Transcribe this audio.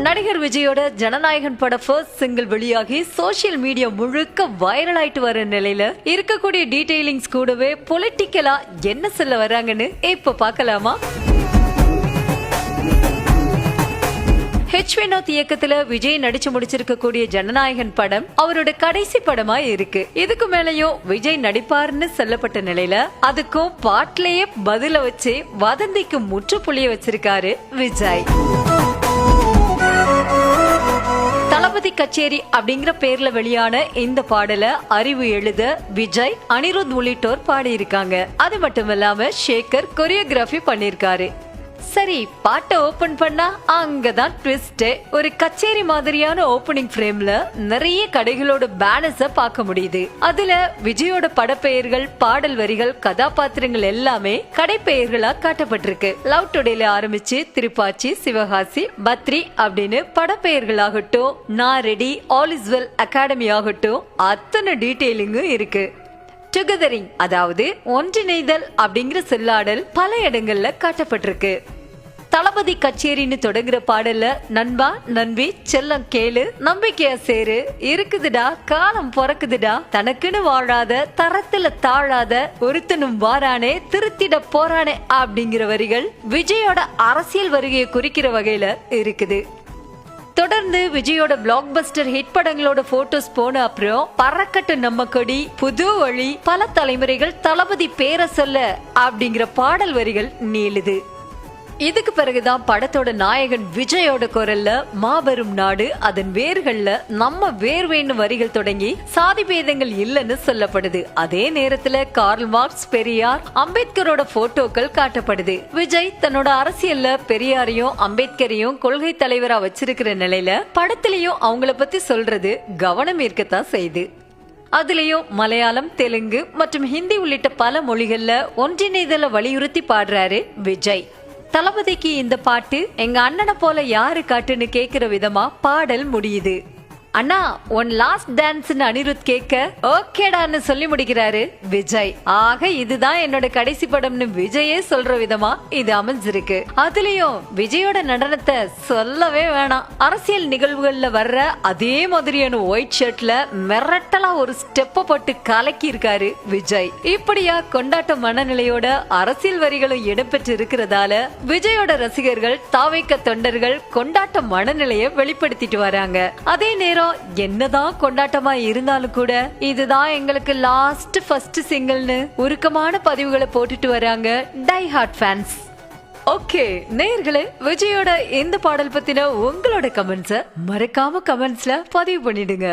நடிகர் விஜயோட ஜனநாயகன் பட ஃபர்ஸ்ட் சிங்கிள் வெளியாகி சோசியல் மீடியா முழுக்க வைரல் ஆயிட்டு வர நிலையில இருக்கக்கூடிய டீடைலிங்ஸ் கூடவே பொலிட்டிக்கலா என்ன சொல்ல வராங்கன்னு இப்ப பாக்கலாமா? வினோத் இயக்கத்துல விஜய் நடிச்சு முடிச்சிருக்கக்கூடிய ஜனநாயகன் படம் அவரோட கடைசி படமா இருக்கு. இதுக்கு மேலயும் விஜய் நடிப்பாருன்னு சொல்லப்பட்ட நிலையில அதுக்கும் பாட்டிலேயே பதில வச்சு வதந்திக்கு முற்றுப்புள்ளிய வச்சிருக்காரு விஜய். தளபதி கச்சேரி அப்படிங்கிற பேர்ல வெளியான இந்த பாடல அறிவு எழுத விஜய், அனிருத் உள்ளிட்டோர் பாடி இருக்காங்க. அது மட்டும் இல்லாம சேகர் கொரியோகிராஃபி பண்ணிருக்காரு. சரி, பாட்டை ஓபன் பண்ணா அங்கதான் ட்விஸ்ட். ஒரு கச்சேரி மாதிரியான ஓபனிங் ஃப்ரேம்ல நிறைய கடைகளோட பேனர்ஸ பார்க்க முடியுது. அதுல விஜயோட படப்பெயர்கள், பாடல் வரிகள், கதாபாத்திரங்கள் எல்லாமே கடை பெயர்களா காட்டப்பட்டிருக்கு. லவ் டுடேல ஆரம்பிச்சு திருப்பாச்சி, சிவகாசி, பத்ரி அப்படின்னு படப்பெயர்களாகட்டும், நான் ready, all is well academy ஆகட்டும், அத்தனை டீடைலிங்கும் இருக்கு. டுகெதரிங், அதாவது ஒன்றிணைதல் அப்படிங்கிற சொல்லாடல் பல இடங்கள்ல காட்டப்பட்டிருக்கு. தளபதி கச்சேரின்னு தொடங்குற பாடல்ல நண்பா, நண்பி, செல்லம் கேளு, நம்பிக்கையா சேரு, இருக்குதுடா காலம் பொறக்குதுடா, தனக்குன்னு வாழாத, தரத்துல தாழாத, ஒருத்தனும் வாரானே, திருத்திட போறானே அப்படிங்கிற வரிகள் விஜயோட அரசியல் வருகையை குறிக்கிற வகையில இருக்குது. தொடர்ந்து விஜயோட பிளாக் பஸ்டர் ஹிட் படங்களோட போட்டோஸ் போன அப்புறம் பறக்கட்டு நம்ம கொடி, புது வழி, பல தலைமுறைகள் தளபதி பேரை சொல்ல அப்படிங்கிற பாடல் வரிகள் நீளுது. இதுக்கு பிறகுதான் படத்தோட நாயகன் விஜயோட குரல்ல மாபெரும் நாடு, அதன் வேர்கள்ல நம்ம வேர்வேன்னு வரிகள் தொடங்கி சாதி பேதங்கள் இல்லைன்னு சொல்லப்படுது. அதே நேரத்துல கார்ல் மார்க்ஸ், பெரியார், அம்பேத்கரோட போட்டோக்கள் காட்டப்படுது. விஜய் தன்னோட அரசியல்ல பெரியாரையும் அம்பேத்கரையும் கொள்கை தலைவரா வச்சிருக்கிற நிலையில படத்திலையும் அவங்கள பத்தி சொல்றது கவனம் ஈர்க்கத்தான் செய்யுது. அதுலயும் மலையாளம், தெலுங்கு மற்றும் ஹிந்தி உள்ளிட்ட பல மொழிகள்ல ஒன்றிணைதல வலியுறுத்தி பாடுறாரு விஜய். தளபதிக்கு இந்த பாட்டு எங்க அண்ணனை போல யாரு காட்டுன்னு கேக்குற விதமா பாடல் முடியுது. அண்ணா ஒன் லாஸ்ட் டான்ஸ் அனிருத் கேட்க ஓகேடான்னு சொல்லி முடிக்கிறாரு விஜய். ஆக இதுதான் என்னோட கடைசி படம்னு விஜயே சொல்ற விதமா இது அமைஞ்சிருக்கு. அதுலயும் விஜயோட நடனத்தை சொல்லவே வேணாம். அரசியல் நிகழ்வுகள்ல வர்ற அதே மாதிரியான ஒயிட் ஷர்ட்ல மிரட்டலா ஒரு ஸ்டெப்ப போட்டு கலக்கி இருக்காரு விஜய். இப்படியா கொண்டாட்ட மனநிலையோட அரசியல் வரிகளும் இடம்பெற்று இருக்கிறதால விஜயோட ரசிகர்கள், தாவேக்க தொண்டர்கள் கொண்டாட்ட மனநிலையை வெளிப்படுத்திட்டு வராங்க. அதே நேரம் என்னதான் கொண்டாட்டமா இருந்தாலும் கூட இதுதான் எங்களுக்கு லாஸ்ட் ஃபர்ஸ்ட் சிங்கிள்னு உருக்கமான பதிவுகளை போட்டுட்டு வராங்க டை ஹார்ட் ஃபேன்ஸ். ஓகே நேயர்களே, விஜயோட இந்த பாடல் பத்தின உங்களோட கமெண்ட்ஸ மறக்காம கமெண்ட்ஸ்ல பதிவு பண்ணிடுங்க.